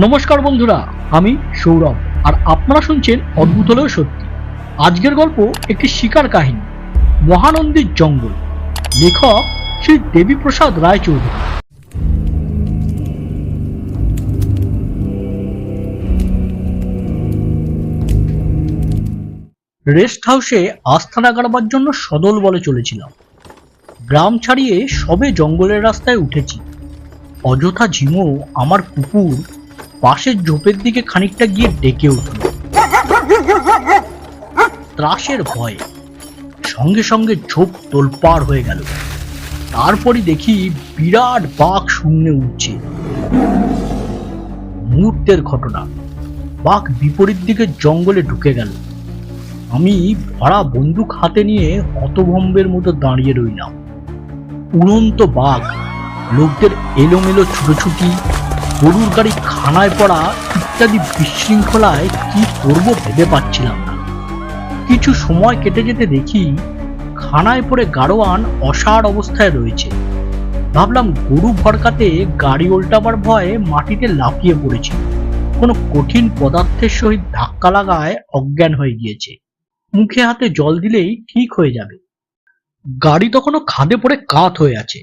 নমস্কার বন্ধুরা, আমি সৌরভ আর আপনারা শুনছেন অদ্ভুত হলেও সত্যি। আজকের গল্প একটি শিকার কাহিনী, মহানন্দীর জঙ্গল। লেখক শ্রী দেবীপ্রসাদ রায়চৌধুরী। রেস্ট হাউসে আস্থানা গাড়বার জন্য সদল বলে চলেছিলাম। গ্রাম ছাড়িয়ে সবে জঙ্গলের রাস্তায় উঠেছি। অযথা ঝিমো আমার কুকুর পাশের ঝোপের দিকে খানিকটা গিয়ে ডেকে উঠল ত্রাসের ভয়ে। সঙ্গে সঙ্গে ঝোপ তোলপাড় হয়ে গেল। তারপরই দেখি বিরাট বাঘ শূন্যে উঠছে। মুহূর্তের ঘটনা, বাঘ বিপরীত দিকে জঙ্গলে ঢুকে গেল। আমি ভরা বন্দুক হাতে নিয়ে হতভম্বের মতো দাঁড়িয়ে রইলাম। উড়ন্ত বাঘ, লোকদের এলোমেলো ছুটোছুটি, গরুর গাড়ি খানায় পড়া ইত্যাদি বিশৃঙ্খলায় কি করব ভেবে পাচ্ছিলাম না। কিছু সময় কেটে যেতে দেখি খানায় পড়ে গাড়োয়ান অসাড় অবস্থায় রয়েছে। ভাবলাম গরু ভড়কাতে গাড়ি উল্টাবার ভয়ে মাটিতে লাফিয়ে পড়েছে, কোনো কঠিন পদার্থের সহিত ধাক্কা লাগায় অজ্ঞান হয়ে গিয়েছে। মুখে হাতে জল দিলেই ঠিক হয়ে যাবে। গাড়ি তখনও খাদে পড়ে কাত হয়ে আছে।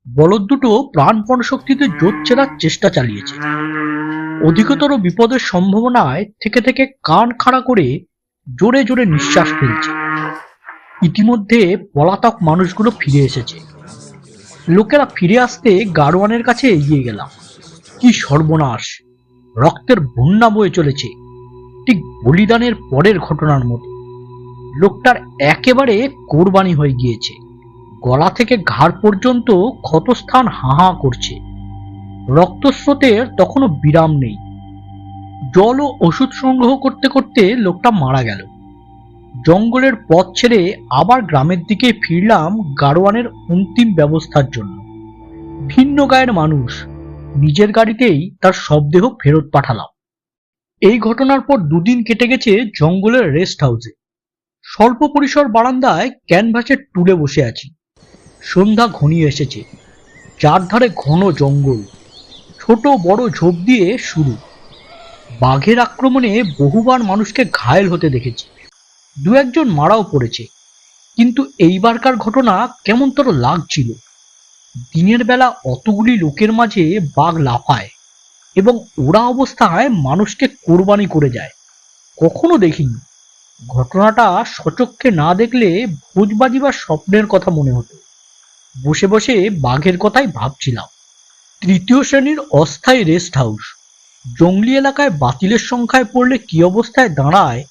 বলদ দুটো প্রাণপণ শক্তিতে জোর চেরার চেষ্টা চালিয়েছে। অধিকতর বিপদের সম্ভাবনায় থেকে থেকে কান খাড়া করে জোরে জোরে নিঃশ্বাস ফেলছে। ইতিমধ্যে পলাতক মানুষগুলো ফিরে এসেছে। লোকেরা ফিরে আসতে গাড়োয়ানের কাছে এগিয়ে গেলাম। কি সর্বনাশ! রক্তের বন্যা বয়ে চলেছে, ঠিক বলিদানের পরের ঘটনার মতো। লোকটার একেবারে কোরবানি হয়ে গিয়েছে। গলা থেকে ঘাড় পর্যন্ত ক্ষতস্থান হাহা করছে। রক্তস্রোতের তখনও বিরাম নেই। জল ও ওষুধ সংগ্রহ করতে করতে লোকটা মারা গেল। জঙ্গলের পথ ছেড়ে আবার গ্রামের দিকে ফিরলাম গাড়োয়ানের অন্তিম ব্যবস্থার জন্য। ভিন্ন গায়ের মানুষ, নিজের গাড়িতেই তার শবদেহ ফেরত পাঠালাম। এই ঘটনার পর দুদিন কেটে গেছে জঙ্গলের রেস্ট হাউসে। স্বল্প পরিসর বারান্দায় ক্যানভাসের টুলে বসে আছি। সন্ধ্যা ঘনিয়ে এসেছে। চারধারে ঘন জঙ্গল, ছোট বড় ঝোপ দিয়ে শুরু। বাঘের আক্রমণে বহুবার মানুষকে ঘায়েল হতে দেখেছি, দু একজন মারাও পড়েছে। কিন্তু এইবারকার ঘটনা কেমনতর লাগছিল। দিনের বেলা অতগুলি লোকের মাঝে বাঘ লাফায় এবং ওরা অবস্থায় মানুষকে কোরবানি করে যায়, কখনো দেখিনি। ঘটনাটা সচক্ষে না দেখলে ভোজবাজি বা স্বপ্নের কথা মনে হতো। বসে বসে বাঘের কথাই ভাবছিলাম। তৃতীয় শ্রেণীর অস্থায়ী রেস্ট হাউস জঙ্গলি এলাকায় বাতিলের সংখ্যায় পড়লে কি অবস্থায় দাঁড়ায়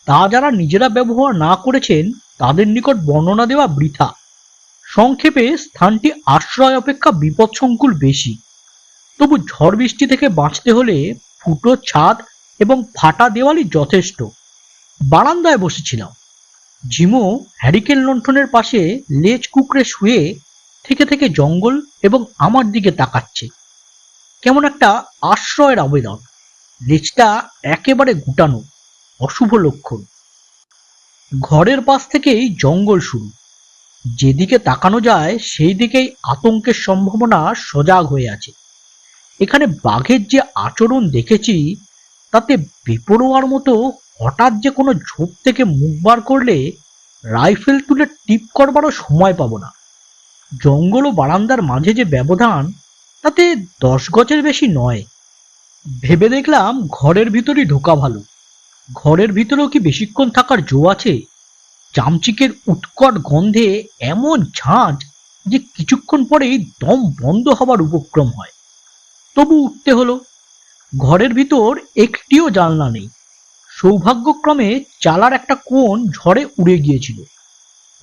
তা যারা নিজেরা ব্যবহার না করেছেন তাদের নিকট বর্ণনা দেওয়া বৃথা। সংক্ষেপে স্থানটি আশ্রয় অপেক্ষা বিপদসংকুল বেশি। তবু ঝড় বৃষ্টি থেকে বাঁচতে হলে ফুটো ছাদ এবং ফাটা দেওয়ালই যথেষ্ট। বারান্দায় বসেছিলাম। ঝিমো হ্যারিকেন লণ্ঠনের পাশে লেজ কুকড়ে শুয়ে থেকে থেকে জঙ্গল এবং আমার দিকে তাকাচ্ছে। কেমন একটা আশ্রয়ের আবেদন। লেজটা একেবারে গুটানো, অশুভ লক্ষণ। ঘরের পাশ থেকেই জঙ্গল শুরু। যেদিকে তাকানো যায় সেই দিকেই আতঙ্কের সম্ভাবনা সজাগ হয়ে আছে। এখানে বাঘের যে আচরণ দেখেছি তাতে বেপরোয়ার মতো হঠাৎ যে কোনো ঝোপ থেকে মুখ বার করলে রাইফেল তুলে টিপ করবারও সময় পাবো না। জঙ্গল ও বারান্দার মাঝে যে ব্যবধান তাতে 10 গজের বেশি নয়। ভেবে দেখলাম ঘরের ভিতরই ঢোকা ভালো। ঘরের ভিতরেও কি বেশিক্ষণ থাকার জো আছে? চামচিকের উৎকট গন্ধে এমন ঝাঁঝ যে কিছুক্ষণ পরেই দম বন্ধ হবার উপক্রম হয়। তবু উঠতে হলো। ঘরের ভিতর একটিও জানলা নেই। সৌভাগ্যক্রমে চালার একটা কোণ ঝড়ে উড়ে গিয়েছিল।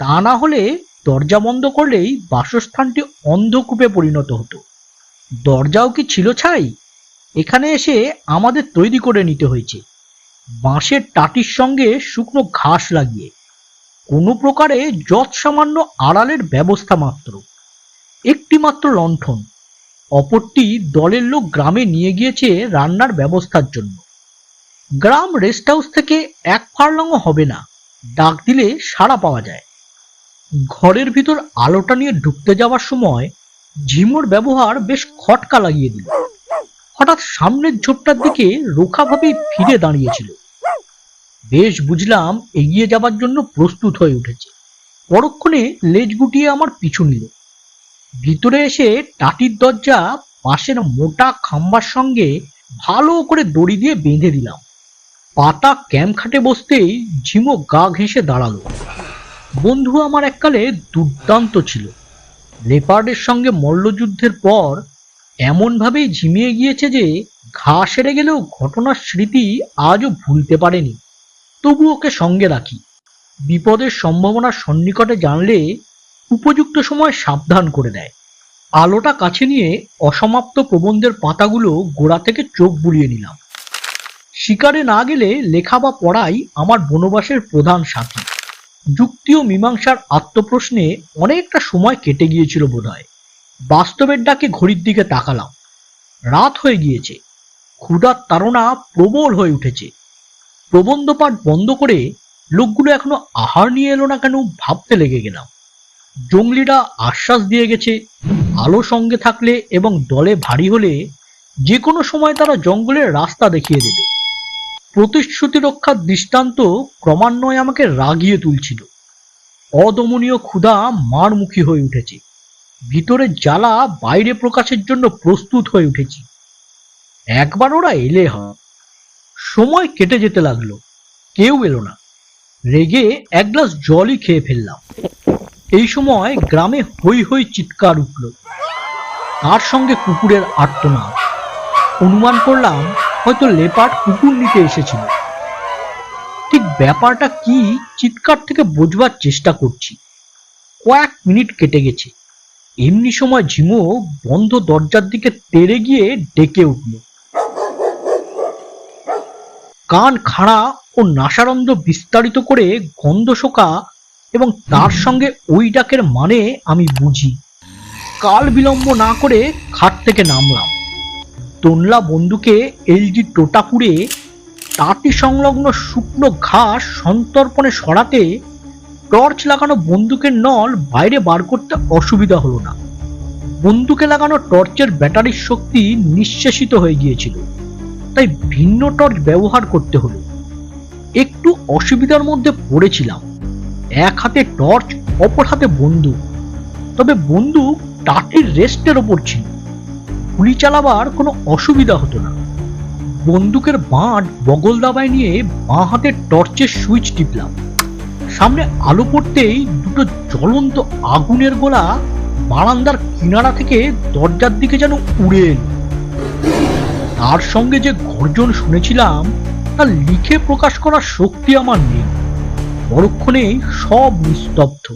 তা না হলে দরজা বন্ধ করলেই বাসস্থানটি অন্ধকূপে পরিণত হতো। দরজাও কি ছিল ছাই? এখানে এসে আমাদের তৈরি করে নিতে হয়েছে, বাঁশের টাটির সঙ্গে শুকনো ঘাস লাগিয়ে। কোনো প্রকারে যৎ সামান্য আড়ালের ব্যবস্থা মাত্র। একটি মাত্র লণ্ঠন, অপরটি দলের লোক গ্রামে নিয়ে গিয়েছে রান্নার ব্যবস্থার জন্য। গ্রাম রেস্ট হাউস থেকে 1 ফার্লাংও হবে না, ডাক দিলে সাড়া পাওয়া যায়। ঘরের ভিতর আলোটা নিয়ে ঢুকতে যাওয়ার সময় ঝিমোর ব্যবহার বেশ খটকা লাগিয়ে দিল। হঠাৎ সামনের ঝোপটার দিকে রোখাভাবেই ফিরে দাঁড়িয়েছিল। বেশ বুঝলাম এগিয়ে যাবার জন্য প্রস্তুত হয়ে উঠেছে। পরক্ষণে লেজ গুটিয়ে আমার পিছু নিল। ভিতরে এসে টাটির দরজা পাশের মোটা খাম্বার সঙ্গে ভালো করে দড়ি দিয়ে বেঁধে দিলাম। পাতা ক্যাম্প খাটে বসতেই ঝিমো গা ঘেঁষে দাঁড়ালো। বন্ধু আমার এককালে দুর্দান্ত ছিল। লেপার্ডের সঙ্গে মল্লযুদ্ধের পর এমনভাবেই ঝিমিয়ে গিয়েছে যে ঘা সেরে গেলেও ঘটনার স্মৃতি আজও ভুলতে পারেনি। তবু ওকে সঙ্গে রাখি। বিপদের সম্ভাবনা সন্নিকটে জানলে উপযুক্ত সময় সাবধান করে দেয়। আলোটা কাছে নিয়ে অসমাপ্ত প্রবন্ধের পাতাগুলো গোড়া থেকে চোখ বুলিয়ে নিলাম। শিকারে না গেলে লেখা বা পড়াই আমার বনবাসের প্রধান সাথী। যুক্তি ও মীমাংসার আত্মপ্রশ্নে অনেকটা সময় কেটে গিয়েছিল বোধহয়। বাস্তবের ডাকে ঘড়ির দিকে তাকালাম। রাত হয়ে গিয়েছে। ক্ষুধার তাড়না প্রবল হয়ে উঠেছে। প্রবন্ধ পাঠ বন্ধ করে লোকগুলো এখনো আহার নিয়ে এলো না কেন ভাবতে লেগে গেলাম। জঙ্গলিরা আশ্বাস দিয়ে গেছে আলো সঙ্গে থাকলে এবং দলে ভারী হলে যে কোনো সময় তারা জঙ্গলের রাস্তা দেখিয়ে দেবে। প্রতিশ্রুতি রক্ষার দৃষ্টান্ত ক্রমান্বয়ে আমাকে রাগিয়ে তুলছিল। অদমনীয় ক্ষুধা মারমুখী হয়ে উঠেছে। ভিতরের জ্বালা বাইরে প্রকাশের জন্য প্রস্তুত হয়ে উঠেছি। একবার ওরা এলে হয়। সময় কেটে যেতে লাগলো। কেউ এলো না। রেগে এক গ্লাস জলই খেয়ে ফেললাম। এই সময় গ্রামে হই হই চিৎকার উঠল। তার সঙ্গে কুকুরের আর্তনাদ। অনুমান করলাম হয়তো লেপার্ড কুকুর নিতে এসেছিল। ঠিক ব্যাপারটা কি চিৎকার থেকে বোঝবার চেষ্টা করছি। কয়েক মিনিট কেটে গেছে। এমনি সময় ঝিমো বন্ধ দরজার দিকে তেড়ে গিয়ে ডেকে উঠল। কান খাড়া ও নাসারন্ধ্র বিস্তারিত করে গন্ধ শোকা এবং তার সঙ্গে ওই ডাকের মানে আমি বুঝি। কাল বিলম্ব না করে খাট থেকে নামলাম। তোনলা বন্দুকে এলজি টোটা পুড়ে টাটি সংলগ্ন শুকনো ঘাস সন্তর্পণে সরাতে টর্চ লাগানো বন্দুকের নল বাইরে বার করতে অসুবিধা হলো না। বন্দুকে লাগানো টর্চের ব্যাটারির শক্তি নিঃশেষিত হয়ে গিয়েছিল, তাই ভিন্ন টর্চ ব্যবহার করতে হলো। একটু অসুবিধার মধ্যে পড়েছিলাম। এক হাতে টর্চ, অপর হাতে বন্দুক। তবে বন্দুক টাটির রেস্টের ওপর ছিল। গুলি চালাবার কোনো অসুবিধা হতো না। বন্দুকের বাঁট বগল দাবায় নিয়ে বাঁ হাতে টর্চের সুইচ টিপলাম। সামনে আলো পড়তেই দুটো জ্বলন্ত আগুনের গোলা বারান্দার কিনারা থেকে দরজার দিকে যেন উড়ে এলো। তার সঙ্গে যে গর্জন শুনেছিলাম তা লিখে প্রকাশ করার শক্তি আমার নেই। পরক্ষণেই সব নিস্তব্ধ।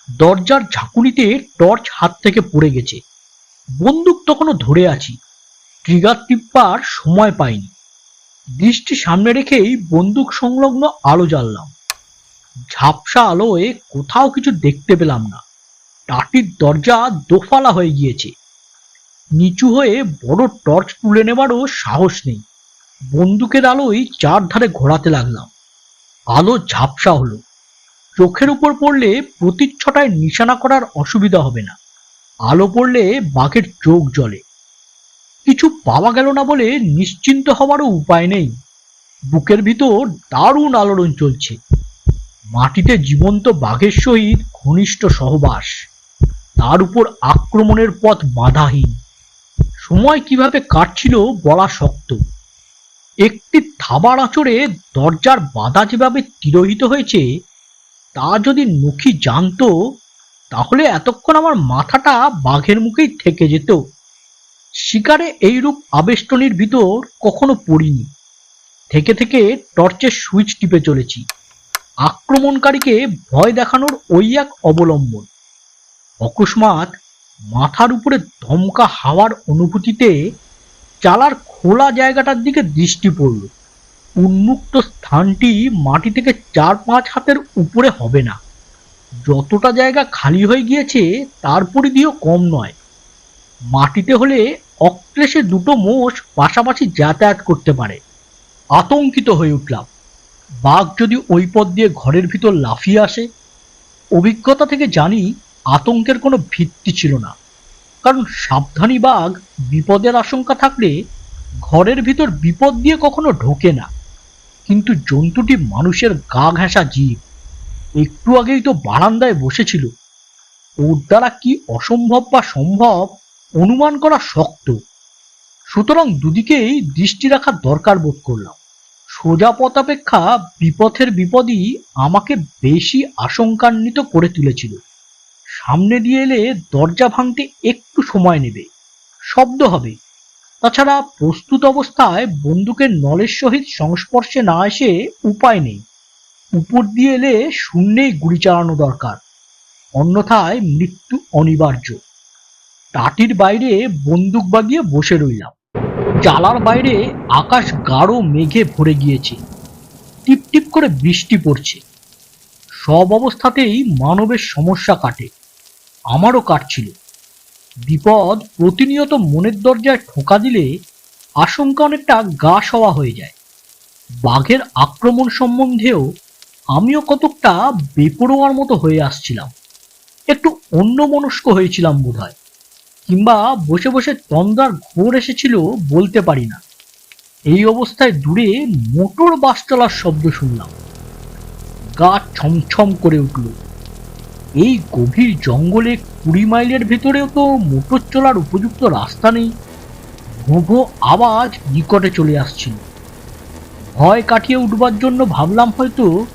দরজার ঝাঁকুনিতে টর্চ হাত থেকে পড়ে গেছে। বন্দুক তখনও ধরে আছি। ট্রিগার টিপবার সময় পাইনি। দৃষ্টি সামনে রেখেই বন্দুক সংলগ্ন আলো জ্বাললাম। ঝাপসা আলোয় কোথাও কিছু দেখতে পেলাম না। টাটির দরজা দোফালা হয়ে গিয়েছে। নিচু হয়ে বড় টর্চ তুলে নেবারও সাহস নেই। বন্দুকের আলোয় চারধারে ঘোরাতে লাগলাম। আলো ঝাপসা হলো। চোখের উপর পড়লে প্রতিচ্ছটায় নিশানা করার অসুবিধা হবে না। আলো পড়লে বাঘের চোখ জ্বলে। কিছু পাওয়া গেল না বলে নিশ্চিন্ত হওয়ারও উপায় নেই। বুকের ভিতর দারুণ আলোড়ন চলছে। মাটিতে জীবন্ত বাঘের সহিত ঘনিষ্ঠ সহবাস। তার উপর আক্রমণের পথ বাধাহীন। সময় কিভাবে কাটছিল বলা শক্ত। একটি থাবার আঁচড়ে দরজার বাধা যেভাবে তিরোহিত হয়েছে তা যদি নখি জানতো তাহলে এতক্ষণ আমার মাথাটা বাঘের মুখেই থেকে যেত। শিকারে এইরূপ আবেষ্টনীর ভিতর কখনো পড়িনি। থেকে থেকে টর্চের সুইচ টিপে চলেছি। আক্রমণকারীকে ভয় দেখানোর ওই এক অবলম্বন। অকস্মাৎ মাথার উপরে ধমকা হাওয়ার অনুভূতিতে চালার খোলা জায়গাটার দিকে দৃষ্টি পড়ল। উন্মুক্ত স্থানটি মাটি থেকে 4-5 হাতের উপরে হবে না। যতটা জায়গা খালি হয়ে গিয়েছে তার পরিধিও কম নয়। মাটিতে হলে অক্লেশে দুটো মোষ পাশাপাশি যাতায়াত করতে পারে। আতঙ্কিত হয়ে উঠলাম। বাঘ যদি ওই পথ দিয়ে ঘরের ভিতর লাফিয়ে আসে। অভিজ্ঞতা থেকে জানি আতঙ্কের কোনো ভিত্তি ছিল না। কারণ সাবধানী বাঘ বিপদের আশঙ্কা থাকলে ঘরের ভিতর বিপদ দিয়ে কখনো ঢোকে না। কিন্তু জন্তুটি মানুষের গা ঘেঁষা জীব। একটু আগেই তো বারান্দায় বসেছিল। ওর দ্বারা কি অসম্ভব বা সম্ভব অনুমান করা শক্ত। সুতরাং দুদিকেই দৃষ্টি রাখার দরকার বোধ করলাম। সোজা পথ অপেক্ষা বিপথের বিপদই আমাকে বেশি আশঙ্কান্বিত করে তুলেছিল। সামনে দিয়ে এলে দরজা ভাঙতে একটু সময় নেবে, শব্দ হবে। তাছাড়া প্রস্তুত অবস্থায় বন্দুকের নলের সহিত সংস্পর্শে না এসে উপায় নেই। উপর দিয়ে এলে শূন্যেই গুলি চালানো দরকার, অন্যথায় মৃত্যু অনিবার্য। টাটির বাইরে বন্দুক বাগিয়ে বসে রইলাম। জালার বাইরে আকাশ গাঢ় মেঘে ভরে গিয়েছে, টিপ টিপ করে বৃষ্টি পড়ছে। সব অবস্থাতেই মানবের সমস্যা কাটে, আমারও কাটছিল। বিপদ প্রতিনিয়ত মনের দরজায় ঠোকা দিলে আশঙ্কা অনেকটা গা সওয়া হয়ে যায়। বাঘের আক্রমণ সম্বন্ধেও আমিও কতকটা বেপরোয়ার মতো হয়ে আসছিলাম। একটু অন্যমনস্ক হয়েছিলাম বোধহয়, কিংবা বসে বসে তন্দ্রার ঘোর এসেছিল বলতে পারি না। এই অবস্থায় দূরে মোটর বাস চলার শব্দ শুনলাম। গা ছমছম করে উঠল। এই গভীর জঙ্গলে 20 মাইলের ভেতরেও তো মোটর চলার উপযুক্ত রাস্তা নেই। ভোঁ ভোঁ আওয়াজ নিকটে চলে আসছিল। ভয় কাটিয়ে উঠবার জন্য ভাবলাম হয়তো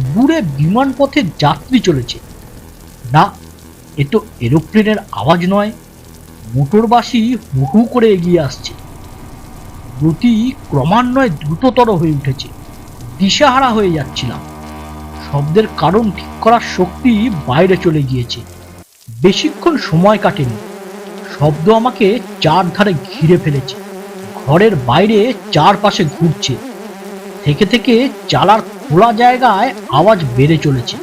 দূরে বিমান পথে যাত্রী চলেছে। না, এ তো এরোপ্লেনের আওয়াজ নয়, মোটরবাসী হু হু করে এগিয়ে আসছে। গতি ক্রমান্বয়ে দ্রুততর হয়ে উঠেছে। দিশাহারা হয়ে যাচ্ছিলাম। শব্দের কারণ ঠিক করার শক্তি বাইরে চলে গিয়েছে। বেশিক্ষণ সময় কাটেনি, শব্দ আমাকে চারধারে ঘিরে ফেলেছে। ঘরের বাইরে চারপাশে ঘুরছে। থেকে থেকে চালার খোলা জায়গায় আওয়াজ বেড়ে চলেছে।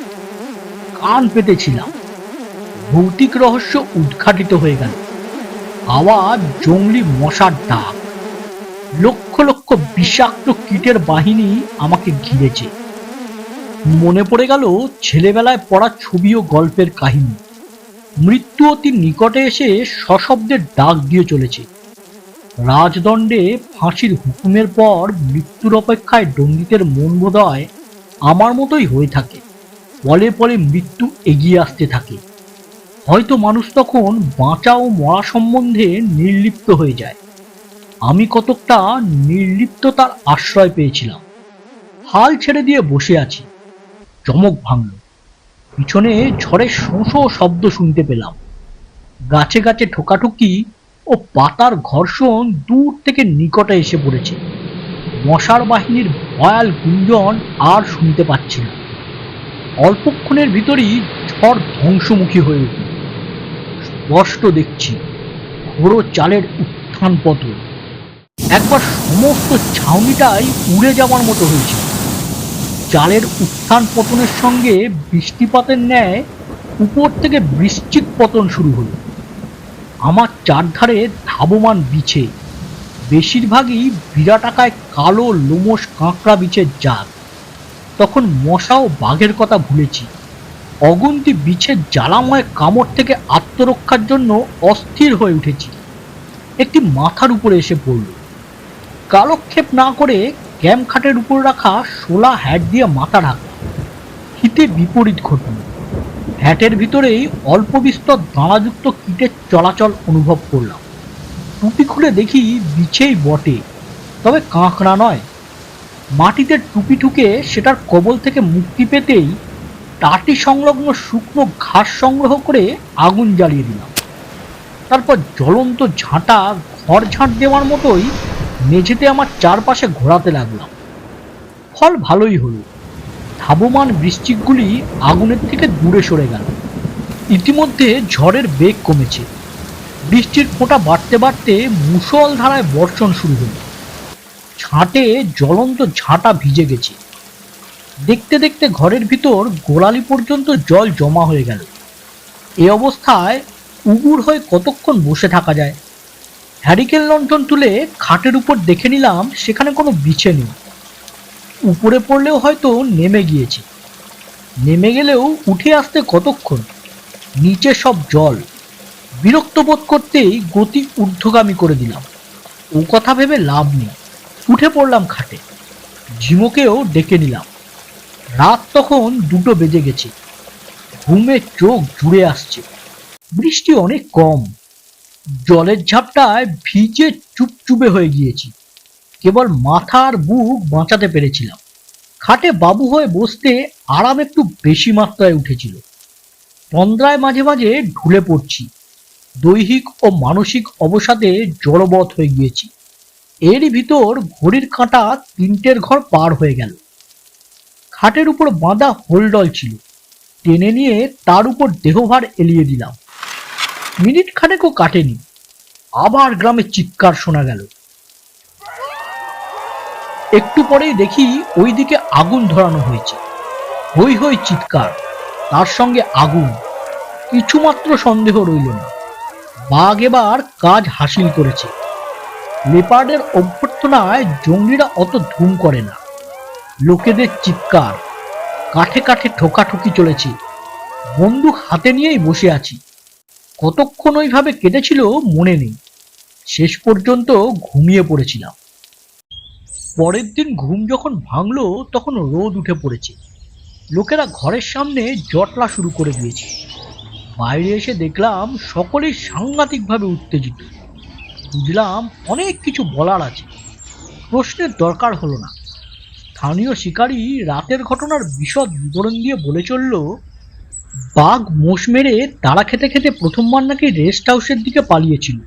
কান পেতেছিলাম। ভৌতিক রহস্য উদ্ঘাটিত হয়ে গেল। আওয়াজ জঙ্গলি মশার ডাক। লক্ষ লক্ষ বিষাক্ত কীটের বাহিনী আমাকে ঘিরেছে। মনে পড়ে গেল ছেলেবেলায় পড়া ছবি ও গল্পের কাহিনী। মৃত্যু অতি নিকটে এসে সশব্দের ডাক দিয়ে চলেছে। রাজদণ্ডে ফাঁসির হুকুমের পর মৃত্যুর অপেক্ষায় দণ্ডিতের মন বোধহয় আমার মতোই হয়ে থাকে। পলে পলে মৃত্যু এগিয়ে আসতে থাকে। হয়তো মানুষ তখন বাঁচা ও মরা সম্বন্ধে নির্লিপ্ত হয়ে যায়। আমি কতকটা নির্লিপ্ততার আশ্রয় পেয়েছিলাম। হাল ছেড়ে দিয়ে বসে আছি। চমক ভাঙল। পিছনে ঝড়ের শোঁ শোঁ শব্দ শুনতে পেলাম। গাছে গাছে ঠোকাঠুকি ও পাতার ঘর্ষণ দূর থেকে নিকটে এসে পড়েছে। মশার বাহিনীর ভয়াল গুঞ্জন আর শুনতে পাচ্ছি না। অল্পক্ষণের ভিতরই ঝড় ধ্বংসমুখী হয়ে উঠল। স্পষ্ট দেখছি ঘোড়ো চালের উত্থান পতন। একবার সমস্ত ছাউনিটাই উড়ে যাওয়ার মতো হয়েছিল। চালের উত্থান পতনের সঙ্গে বৃষ্টিপাতের ন্যায় উপর থেকে বৃশ্চিক পতন শুরু হলো। আমার চারধারে ধাবমান বিছে, বেশিরভাগই বিরাটাকায় কালো লোমশ কাঁকড়া বিছের জাত। তখন মশা ও বাঘের কথা ভুলেছি। অগুন্তি বিছের জ্বালাময় কামড় থেকে আত্মরক্ষার জন্য অস্থির হয়ে উঠেছি। একটি মাথার উপরে এসে পড়ল। কালক্ষেপ না করে ক্যাম্প খাটের উপর রাখা শোলা হ্যাট দিয়ে মাথা ঢাকলাম। হিতে বিপরীত ঘটল। হ্যাটের ভিতরেই অল্প বিস্তর দাঁড়াযুক্ত কীটের চলাচল অনুভব করলাম। টুপি খুলে দেখি বিছেই বটে, তবে কাঁকড়া নয়। মাটিতে টুপি ঠুকে সেটার কবল থেকে মুক্তি পেতেই টাটি সংলগ্ন শুকনো ঘাস সংগ্রহ করে আগুন জ্বালিয়ে দিলাম। তারপর জ্বলন্ত ঝাঁটা ঘর ঝাঁট দেওয়ার মতোই মেঝেতে আমার চারপাশে ঘোরাতে লাগলাম। ফল ভালোই হলো। ধাবমান বৃশ্চিকগুলি আগুনের থেকে দূরে সরে গেল। ইতিমধ্যে ঝড়ের বেগ কমেছে। বৃষ্টির ফোঁটা বাড়তে বাড়তে মুষল ধারায় বর্ষণ শুরু হলো। ছাঁটে জ্বলন্ত ঝাঁটা ভিজে গেছে। দেখতে দেখতে ঘরের ভিতর গোড়ালি পর্যন্ত জল জমা হয়ে গেল। এ অবস্থায় উবুর হয়ে কতক্ষণ বসে থাকা যায়? হ্যারিকেন লণ্ঠন তুলে খাটের উপর দেখে নিলাম সেখানে কোনো বিছে নেই। উপরে পড়লেও হয়তো নেমে গিয়েছে। নেমে গেলেও উঠে আসতে কতক্ষণ? নিচে সব জল। বিরক্ত বোধ করতেই গতি ঊর্ধ্বগামী করে দিলাম। ও কথা ভেবে লাভ নেই। উঠে পড়লাম খাটে। ঝিমোকেও ডেকে নিলাম। রাত তখন 2টো বেজে গেছে। ঘুমে চোখ জুড়ে আসছে। বৃষ্টি অনেক কম। জলের ঝাপটায় ভিজে চুপচুপে হয়ে গিয়েছি। কেবল মাথা আর বুক বাঁচাতে পেরেছিলাম। খাটে বাবু হয়ে বসতে আরাম একটু বেশি মাত্রায় উঠেছিল। তন্দ্রায় মাঝে মাঝে ঢুলে পড়ছি। দৈহিক ও মানসিক অবসাদে জড়বৎ হয়ে গিয়েছি। এরই ভিতর ঘড়ির কাঁটা 3টের ঘর পার হয়ে গেল। খাটের উপর বাঁধা হোলডল ছিল। টেনে নিয়ে তার উপর দেহভার এলিয়ে দিলাম। মিনিট খানেকও কাটেনি, আবার গ্রামে চিৎকার শোনা গেল। একটু পরেই দেখি ওইদিকে আগুন ধরানো হয়েছে। হই হই চিৎকার, তার সঙ্গে আগুন। কিছুমাত্র সন্দেহ রইল না, বাঘ এবার কাজ হাসিল করেছে। লেপার্ডের অভ্যর্থনায় জঙ্গলিরা অত ধুম করে না। লোকেদের চিৎকার, কাঠে কাঠে ঠোকাঠুকি চলেছে। বন্দুক হাতে নিয়েই বসে আছি। কতক্ষণ ওইভাবে কেটেছিল মনে নেই। শেষ পর্যন্ত ঘুমিয়ে পড়েছিলাম। পরের দিন ঘুম যখন ভাঙলো তখন রোদ উঠে পড়েছে। লোকেরা ঘরের সামনে জটলা শুরু করে দিয়েছে। বাইরে এসে দেখলাম সকলেই সাংঘাতিকভাবে উত্তেজিত। বুঝলাম অনেক কিছু বলার আছে। প্রশ্নের দরকার হলো না। স্থানীয় শিকারী রাতের ঘটনার বিশদ বিবরণ দিয়ে বলে চলল, বাঘ মোষ মেরে তাড়া খেতে খেতে প্রথমবার নাকি রেস্ট হাউসের দিকে পালিয়েছিল।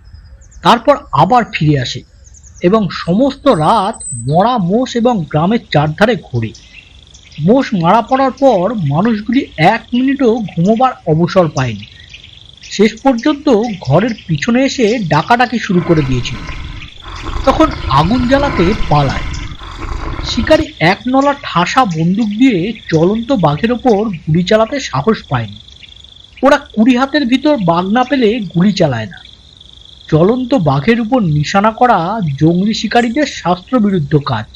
তারপর আবার ফিরে আসে এবং সমস্ত রাত মরা মোষ এবং গ্রামের চারধারে ঘোরে। মোষ মারা পড়ার পর মানুষগুলি 1 মিনিটও ঘুমোবার অবসর পায়নি। শেষ পর্যন্ত ঘরের পিছনে এসে ডাকাডাকি শুরু করে দিয়েছিল। তখন আগুন জ্বালাতে পালায়। শিকারী 1 নলা ঠাসা বন্দুক দিয়ে চলন্ত বাঘের ওপর গুলি চালাতে সাহস পায়নি। ওরা 20 হাতের ভিতর বাঘ না পেলে গুলি চালায় না। চলন্ত বাঘের উপর নিশানা করা জঙ্গলি শিকারীদের শাস্ত্রবিরুদ্ধ কাজ।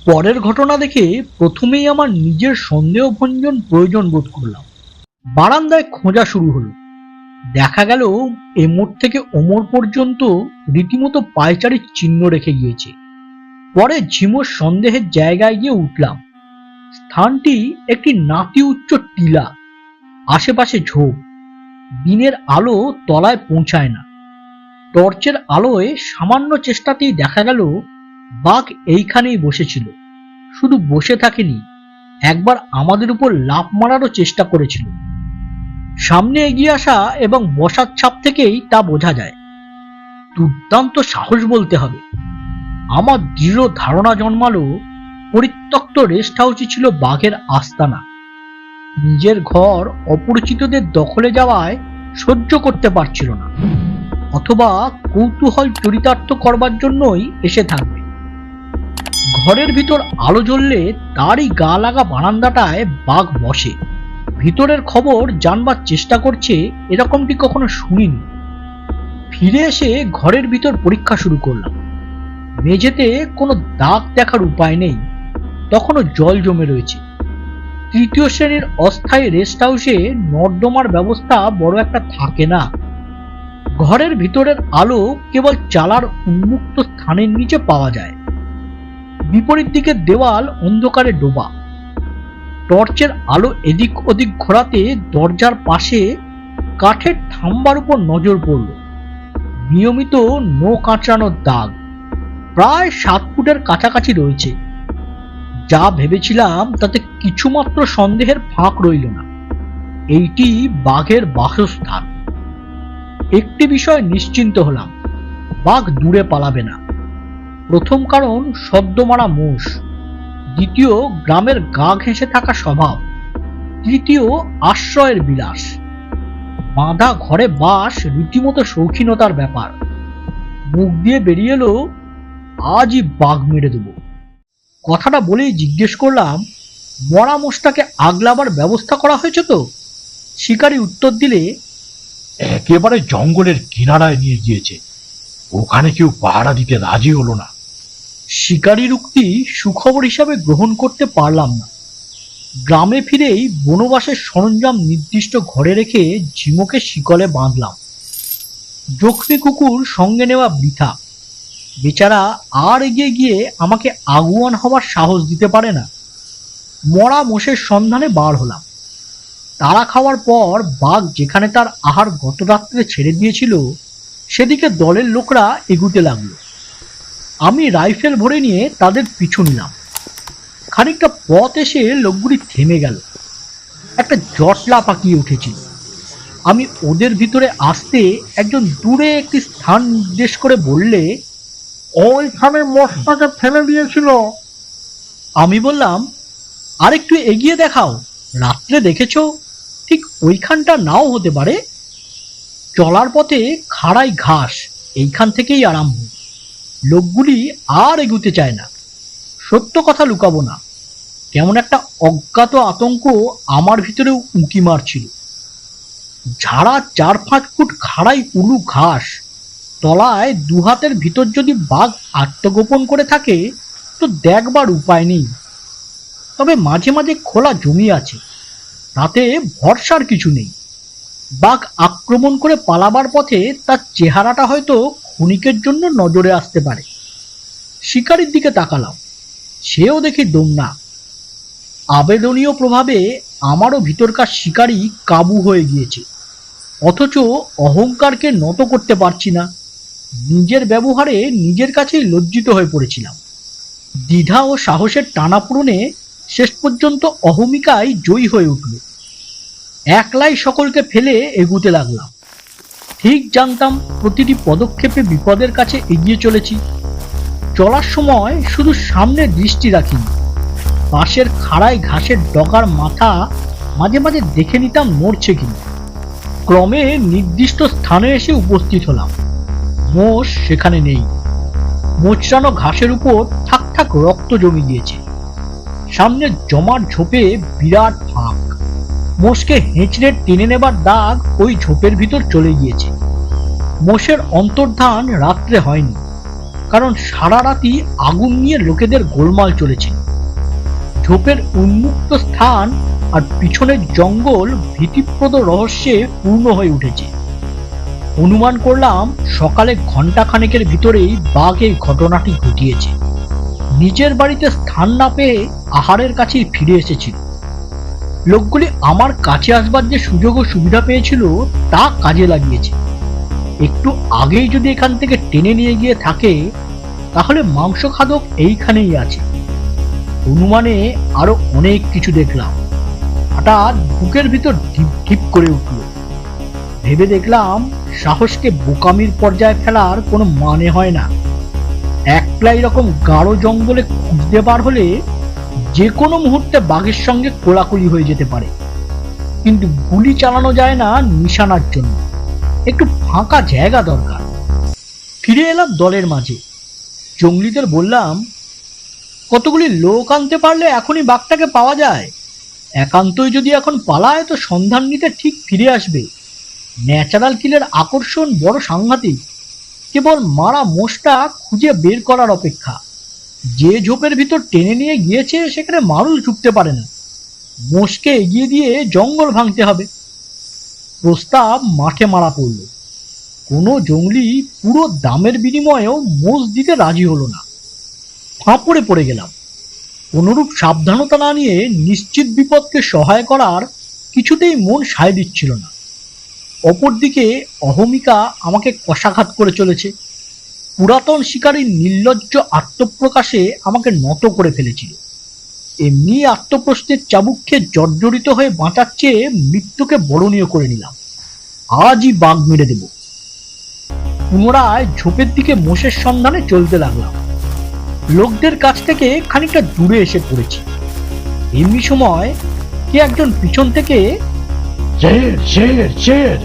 পরের ঘটনা দেখে প্রথমেই আমার নিজের সন্দেহভঞ্জন প্রয়োজন বোধ করলাম। বারান্দায় খোঁজা শুরু হলো। দেখা গেল এমোর থেকে ওমর পর্যন্ত রীতিমতো পায়চারির চিহ্ন রেখে গিয়েছে। পরে ঝিমোর সন্দেহের জায়গায় গিয়ে উঠলাম। স্থানটি একটি নাতি উচ্চ টিলা। আশেপাশে ঝোপ। দিনের আলো তলায় পৌঁছায় না। টর্চের আলোয় সামান্য চেষ্টাতেই দেখা গেল বাঘ এইখানেই বসেছিল। শুধু বসে থাকেনি, একবার আমাদের উপর লাফ মারারও চেষ্টা করেছিল। সামনে এগিয়ে আসা এবং বসার ছাপ থেকেই তা বোঝা যায়। দুর্দান্ত সাহস বলতে হবে। আমার দৃঢ় ধারণা জন্মালো পরিত্যক্ত রেস্ট হাউসই ছিল বাঘের আস্তানা। নিজের ঘর অপরিচিতদের দখলে যাওয়ায় সহ্য করতে পারছিল না, অথবা কৌতূহল চরিতার্থ করবার জন্যই এসে থাকবে। ঘরের ভিতর আলো জ্বললে তারই গা লাগা বারান্দাটায় বাঘ বসে। ভিতরের খবর জানবার চেষ্টা করছে এরকমটি কখনো শুনিনি। ফিরে এসে ঘরের ভিতর পরীক্ষা শুরু করলাম। মেঝেতে কোনো দাগ দেখার উপায় নেই, তখনও জল জমে রয়েছে। 3য় শ্রেণীর অস্থায়ী রেস্ট হাউসে নর্দমার ব্যবস্থা বড় একটা থাকে না। ঘরের ভিতরের আলো কেবল চালার উন্মুক্ত স্থানের নিচে পাওয়া যায়। বিপরীত দিকের দেওয়াল অন্ধকারে ডোবা। টর্চের আলো এদিক ওদিক ঘোরাতে দরজার পাশে কাঠের থাম্বার উপর নজর পড়ল। নিয়মিত নখ আঁচড়ানোর দাগ, প্রায় 7 ফুটের কাছাকাছি রয়েছে। যা ভেবেছিলাম তাতে কিছুমাত্র সন্দেহের ফাঁক রইল না। এইটি বাঘের বাসস্থান। একটি বিষয় নিশ্চিন্ত হলাম, বাঘ দূরে পালাবে না। প্রথম কারণ সদ্য মারা মোষ, দ্বিতীয় গ্রামের গা ঘেঁষে থাকা স্বভাব, তৃতীয় আশ্রয়ের বিলাস। বাঁধা ঘরে বাস রীতিমতো শৌখিনতার ব্যাপার। মুখ দিয়ে বেরিয়ে এলো, আজই বাঘ মেরে দেব। কথাটা বলেই জিজ্ঞেস করলাম, মরা মোষটাকে আগলাবার ব্যবস্থা করা হয়েছে তো? শিকারী উত্তর দিলে, একেবারে জঙ্গলের কিনারায় নিয়ে গিয়েছে, ওখানে কেউ পাহারা দিতে রাজি হলো না। শিকারীর উক্তি সুখবর হিসাবে গ্রহণ করতে পারলাম না। গ্রামে ফিরেই বনবাসের সরঞ্জাম নির্দিষ্ট ঘরে রেখে ঝিমোকে শিকলে বাঁধলাম। জখমি কুকুর সঙ্গে নেওয়া বৃথা। বেচারা আর এগিয়ে গিয়ে আমাকে আগুয়ান হবার সাহস দিতে পারে না। মরা মোষের সন্ধানে বার হলাম। তাড়া খাওয়ার পর বাঘ যেখানে তার আহার গত রাত্রে ছেড়ে দিয়েছিল সেদিকে দলের লোকরা এগুতে লাগলো। আমি রাইফেল ভরে নিয়ে তাদের পিছু নিলাম। খানিকটা পথ এসে লোকগুলি থেমে গেল। একটা জটলা পাকিয়ে উঠেছিল। আমি ওদের ভিতরে আসতে একজন দূরে একটি স্থান নির্দেশ করে বললে, ওইখানে মোষটাকে ফেলে দিয়েছিল। আমি বললাম, আরেকটু এগিয়ে দেখাও, রাত্রে দেখেছো? ঠিক ওইখানটা নাও হতে পারে। চলার পথে খাড়াই ঘাস, এইখান থেকেই আরম্ভ। লোকগুলি আর এগুতে চায় না। সত্য কথা লুকাবো না, কেমন একটা অজ্ঞাত আতঙ্ক আমার ভিতরেও উঁকি মারছিল। ঝাড়া 4-5 ফুট খাড়াই উলু ঘাস, তলায় দুহাতের ভিতর যদি বাঘ আত্মগোপন করে থাকে তো দেখবার উপায় নেই। তবে মাঝে মাঝে খোলা জমি আছে, তাতে ভরসার কিছু নেই। বাঘ আক্রমণ করে পালাবার পথে তার চেহারাটা হয়তো ক্ষণিকের জন্য নজরে আসতে পারে। শিকারির দিকে তাকালাম, সেও দেখি দমনা। আবেদনীয় প্রভাবে আমারও ভিতরকার শিকারী কাবু হয়ে গিয়েছে, অথচ অহংকারকে নত করতে পারছি না। নিজের ব্যবহারে নিজের কাছেই লজ্জিত হয়ে পড়েছিলাম। দ্বিধা ও সাহসের টানাপূরণে শেষ পর্যন্ত অহমিকাই জয়ী হয়ে উঠল। একলাই সকলকে ফেলে এগুতে লাগলাম। ঠিক জানতাম প্রতিটি পদক্ষেপে বিপদের কাছে এগিয়ে চলেছি। চলার সময় শুধু সামনে দৃষ্টি রাখিনি, পাশের খাড়ায় ঘাসের ডগার মাথা মাঝে মাঝে দেখে নিতাম নড়ছে কিনা। ক্রমে নির্দিষ্ট স্থানে এসে উপস্থিত হলাম। মোষ সেখানে নেই। মোচড়ানো ঘাসের উপর ঠাক ঠাক রক্ত জমে গিয়েছে। সামনে জমার ঝোপে বিরাট ফাঁক। মোষকে হেঁচড়ে টেনে নেবার দাগ ওই ঝোপের ভিতর চলে গিয়েছে। মোষের অন্তর্ধান রাত্রে হয়নি, কারণ সারা রাতি আগুন নিয়ে লোকেদের গোলমাল চলেছে। ঝোপের উন্মুক্ত স্থান আর পিছনের জঙ্গল ভীতিপ্রদ রহস্যে পূর্ণ হয়ে উঠেছে। অনুমান করলাম সকালে ঘণ্টাখানেকের ভিতরেই বাঘ এই ঘটনাটি ঘটিয়েছে। নিজের বাড়িতে স্থান না পেয়ে আহারের কাছেই ফিরে এসেছিল। লোকগুলি আমার কাছে আসবার যে সুযোগ ও সুবিধা পেয়েছিল তা কাজে লাগিয়েছে। একটু আগেই যদি এখান থেকে টেনে নিয়ে গিয়ে থাকে তাহলে মাংস খাদক এইখানেই আছে। অনুমানে আরো অনেক কিছু দেখলাম। হঠাৎ বুকের ভিতর ঢিপ ঢিপ করে উঠল। ভেবে দেখলাম সাহসকে বোকামির পর্যায়ে ফেলার কোনো মানে হয় না। একলা এরকম গাঢ় জঙ্গলে খুঁজতে বার হলে যে কোনো মুহূর্তে বাঘের সঙ্গে কোলাকুলি হয়ে যেতে পারে, কিন্তু গুলি চালানো যায় না নিশানার জন্য। একটু ফাঁকা জায়গা দরকার। ফিরে এলাম দলের মাঝে। জঙ্গলিদের বললাম, কতগুলি লোক আনতে পারলে এখনই বাঘটাকে পাওয়া যায়। একান্তই যদি এখন পালায় তো সন্ধান নিতে ঠিক ফিরে আসবে। ন্যাচারাল কিলের আকর্ষণ বড় সাংঘাতিক। কেবল মারা মোষটা খুঁজে বের করার অপেক্ষা। যে ঝোপের ভিতর টেনে নিয়ে গিয়েছে সেখানে মানুষ ঢুকতে পারে না। মোষকে এগিয়ে দিয়ে জঙ্গল ভাঙতে হবে। প্রস্তাব মাঠে মারা পড়ল। কোনো জঙ্গলি পুরো দামের বিনিময়েও মোষ দিতে রাজি হলো না। ফাঁপড়ে পড়ে গেলাম। কোনরূপ সাবধানতা না নিয়ে নিশ্চিত বিপদকে সহায় করার কিছুতেই মন সায় দিচ্ছিল না। অপরদিকে অহমিকা আমাকে কষাঘাত করে চলেছে। পুরাতন শিকারীর নির্লজ্জ আত্মপ্রকাশে আমাকে নত করে ফেলেছিল। এমনি আত্মপ্রশ্নের চাবুক খেয়ে জর্জরিত হয়ে বাঁচার চেয়ে মৃত্যুকে বরণীয় করে নিলাম। আজই বাঘ মেরে দেব। পুনরায় ঝোপের দিকে মোষের সন্ধানে চলতে লাগলাম। লোকদের কাছ থেকে খানিকটা দূরে এসে পড়েছি। এমনি সময় কে একজন পিছন থেকে শের শের শের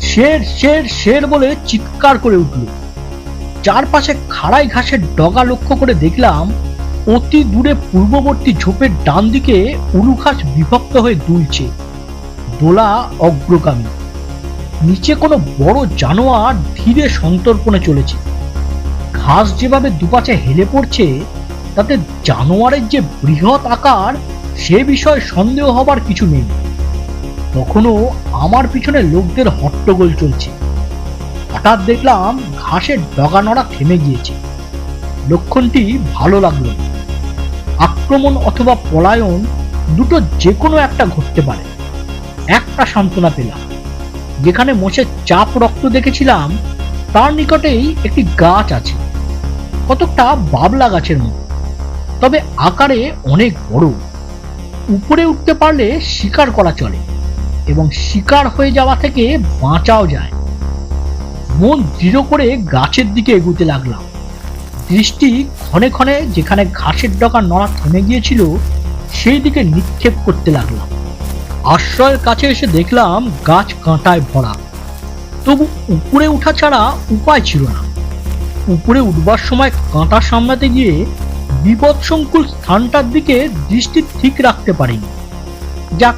শের শের শের বলে চিৎকার করে উঠল। চারপাশে খাড়াই ঘাসের ডগা লক্ষ্য করে দেখলাম অতি দূরে পূর্ববর্তী ঝোপের ডান দিকে উলু ঘাস বিভক্ত হয়ে দুলছে। দোলা অগ্রগামী। নিচে কোনো বড় জানোয়ার ধীরে সন্তর্পণে চলেছে। ঘাস যেভাবে দুপাশে হেলে পড়ছে তাতে জানোয়ারের যে বৃহৎ আকার সে বিষয়ে সন্দেহ হবার কিছু নেই। তখনও আমার পিছনে লোকদের হট্টগোল চলছে। হঠাৎ দেখলাম ঘাসের ডগা নড়া থেমে গিয়েছে। লক্ষণটি ভালো লাগলো না। আক্রমণ অথবা পলায়ন দুটো যে কোনো একটা ঘটতে পারে। একটা সান্ত্বনা পেলাম, যেখানে মোষের চাপ রক্ত দেখেছিলাম তার নিকটেই একটি গাছ আছে, কতকটা বাবলা গাছের মতো, তবে আকারে অনেক বড়। উপরে উঠতে পারলে শিকার করা চলে এবং শিকার হয়ে যাওয়া থেকে বাঁচাও যায়। মন দৃঢ় করে গাছের দিকে এগুতে লাগলাম। দৃষ্টি ক্ষণে ক্ষণে যেখানে ঘাসের ডগা নড়া থেমে গিয়েছিল সেই দিকে নিক্ষেপ করতে লাগলাম। আশ্রয়ের কাছে এসে দেখলাম গাছ কাঁটায় ভরা, তবু উপরে উঠা ছাড়া উপায় ছিল না। উপরে উঠবার সময় কাঁটা সামলাতে গিয়ে বিপদসংকুল স্থানটার দিকে দৃষ্টি ঠিক রাখতে পারিনি। যাক,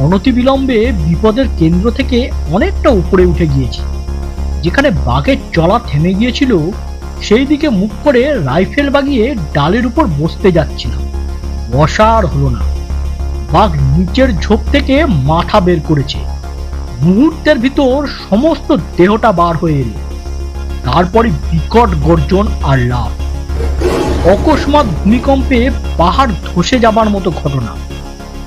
অনতিবিলম্বে বিপদের কেন্দ্র থেকে অনেকটা উপরে উঠে গিয়েছি। যেখানে বাঘের চলা থেমে গিয়েছিল সেই দিকে মুখ করে রাইফেল বাগিয়ে ডালের উপর বসতে যাচ্ছিলাম। বসা আর হলো না। বাঘ নিচের ঝোপ থেকে মাথা বের করেছে। মুহূর্তের ভিতর সমস্ত দেহটা বার হয়ে এলো। তারপরে বিকট গর্জন আর লাফ। অকস্মাৎ ভূমিকম্পে পাহাড় ধসে যাবার মতো ঘটনা।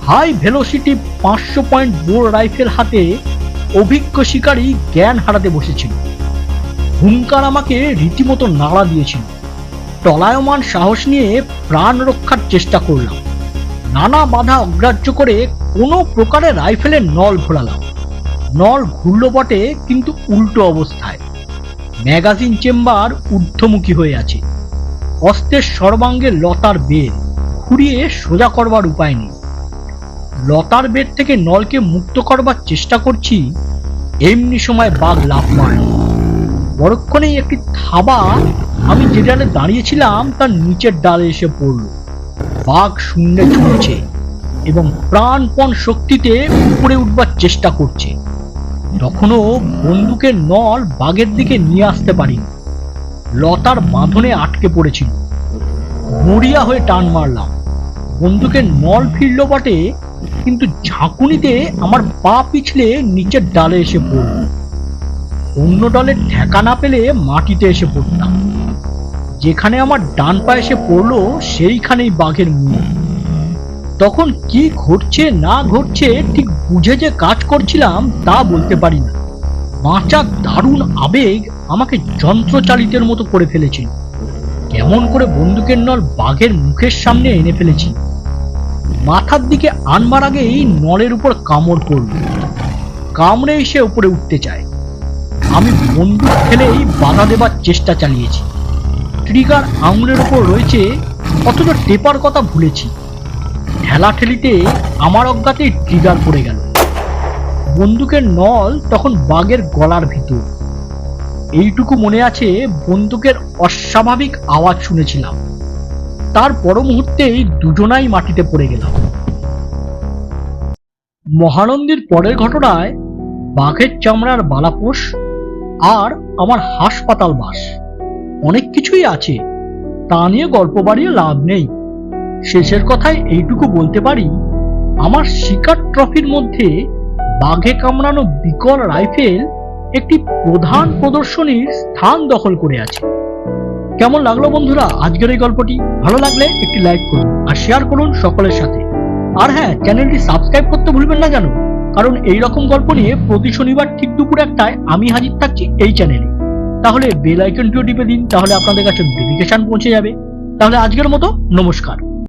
High velocity 500 point bore rifle হাতে অভিজ্ঞ শিকারী জ্ঞান হারাতে বসেছিল। হুঙ্কার আমাকে রীতিমতো নাড়া দিয়েছিল। টলায়মান সাহস নিয়ে প্রাণ রক্ষার চেষ্টা করলাম। নানা বাধা অগ্রাহ্য করে কোনো প্রকারে রাইফেলের নল ঘোরালাম। নল ঘুরল বটে, কিন্তু উল্টো অবস্থায়। ম্যাগাজিন চেম্বার ঊর্ধ্বমুখী হয়ে আছে। অস্ত্রের সর্বাঙ্গে লতার বের, ঘুরিয়ে সোজা করবার উপায় নেই। লতার বের থেকে নলকে মুক্ত করবার চেষ্টা করছি, এমনি সময় বাঘ লাফ মারল। পরক্ষণেই একটি থাবা আমি যে ডালে দাঁড়িয়েছিলাম তার নিচের ডালে এসে পড়ল। বাঘ শূন্যে ঝুলছে এবং প্রাণপণ শক্তিতে উপরে উঠবার চেষ্টা করছে। তখনও বন্দুকের নল বাঘের দিকে নিয়ে আসতে পারিনি। লতার বাঁধনে আটকে পড়েছিল। মরিয়া হয়ে টান মারলাম। বন্দুকের নল ফিরল বটে, কিন্তু ঝাঁকুনিতে আমার পা পিছলে নিচের ডালে এসে পড়ল। অন্য ডালের ঠেকা না পেলে মাটিতে এসে পড়তাম। যেখানে আমার ডান পা এসে পড়লো সেইখানেই বাঘের মুখ। তখন কি ঘটছে না ঘটছে ঠিক বুঝে যে কাজ করছিলাম তা বলতে পারি না। বাঁচার দারুণ আবেগ আমাকে যন্ত্রচালিতের মতো করে ফেলেছিল। কেমন করে বন্দুকের নল বাঘের মুখের সামনে এনে ফেলেছি। মাথার দিকে আনবার আগেই নলের উপর কামড় পড়ল। কামড়ে এসে উপরে উঠতে চায়। আমি বন্দুক ফেলেই বাধা দেবার চেষ্টা চালিয়েছি। ট্রিগার আঙুলের উপর রয়েছে, অথচ টেপার কথা ভুলেছি। ঠেলাঠেলিতে আমার অজ্ঞাতেই ট্রিগার পড়ে গেল। বন্দুকের নল তখন বাঘের গলার ভিতর। এইটুকু মনে আছে, বন্দুকের অস্বাভাবিক আওয়াজ শুনেছিলাম। তার পর মুহূর্তেই দুজনাই মাটিতে পড়ে গেলাম। মহানন্দীর পরের ঘটনায় বাঘের চামড়ার বালাপোষ আর আমার হাসপাতাল বাস, অনেক কিছুই আছে। তা নিয়ে গল্প বাড়িয়ে লাভ নেই। শেষের কথায় এইটুকু বলতে পারি, আমার শিকার ট্রফির মধ্যে বাঘে কামড়ানো বিকল রাইফেল একটি প্রধান প্রদর্শনীর স্থান দখল করে আছে। কেমন লাগলো বন্ধুরা আজকের এই গল্পটি? ভালো লাগলে একটি লাইক করুন আর শেয়ার করুন সকলের সাথে। আর হ্যাঁ, চ্যানেলটি সাবস্ক্রাইব করতে ভুলবেন না জানো, কারণ এই রকম গল্প নিয়ে প্রতি শনিবার ঠিক দুপুর 1টায় আমি হাজির থাকছি এই চ্যানেলে। তাহলে বেল আইকনটিও টিপে দিন, তাহলে আপনাদের কাছে নোটিফিকেশন পৌঁছে যাবে। তাহলে আজকের মতো নমস্কার।